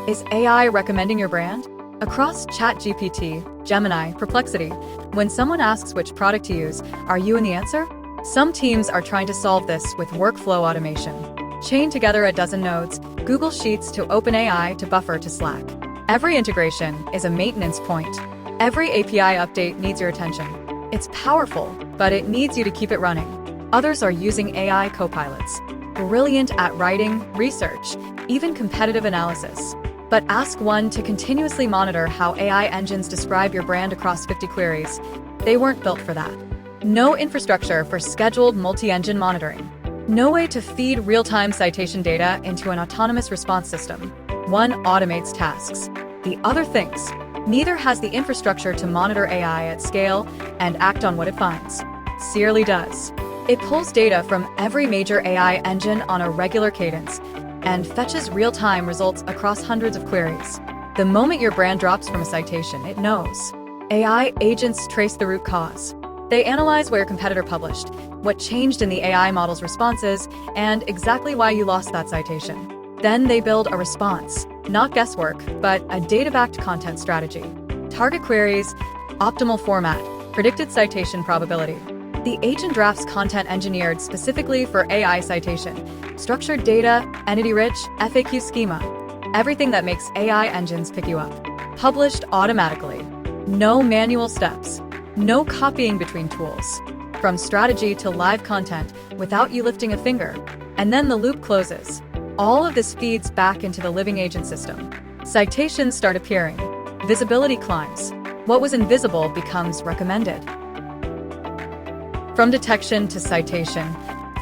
Is AI recommending your brand? Across ChatGPT, Gemini, Perplexity, when someone asks which product to use, are you in the answer? Some teams are trying to solve this with workflow automation. Chain together a dozen nodes, Google Sheets to OpenAI to Buffer to Slack. Every integration is a maintenance point. Every API update needs your attention. It's powerful, but it needs you to keep it running. Others are using AI copilots, brilliant at writing, research, even competitive analysis. But ask one to continuously monitor how AI engines describe your brand across 50 queries. They weren't built for that. No infrastructure for scheduled multi-engine monitoring. No way to feed real-time citation data into an autonomous response system. One automates tasks, the other thinks. Neither has the infrastructure to monitor AI at scale and act on what it finds. Seerly does. It pulls data from every major AI engine on a regular cadence and fetches real-time results across hundreds of queries. The moment your brand drops from a citation, it knows. AI agents trace the root cause. They analyze what your competitor published, what changed in the AI model's responses, and exactly why you lost that citation. Then they build a response, not guesswork, but a data-backed content strategy. Target queries, optimal format, predicted citation probability. The agent drafts content engineered specifically for AI citation, structured data, entity-rich, FAQ schema, everything that makes AI engines pick you up. Published automatically. No manual steps. No copying between tools. From strategy to live content without you lifting a finger. And then the loop closes. All of this feeds back into the living agent system. Citations start appearing. Visibility climbs. What was invisible becomes recommended. From detection to citation,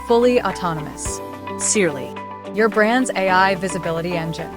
fully autonomous. Seerly, your brand's AI visibility engine.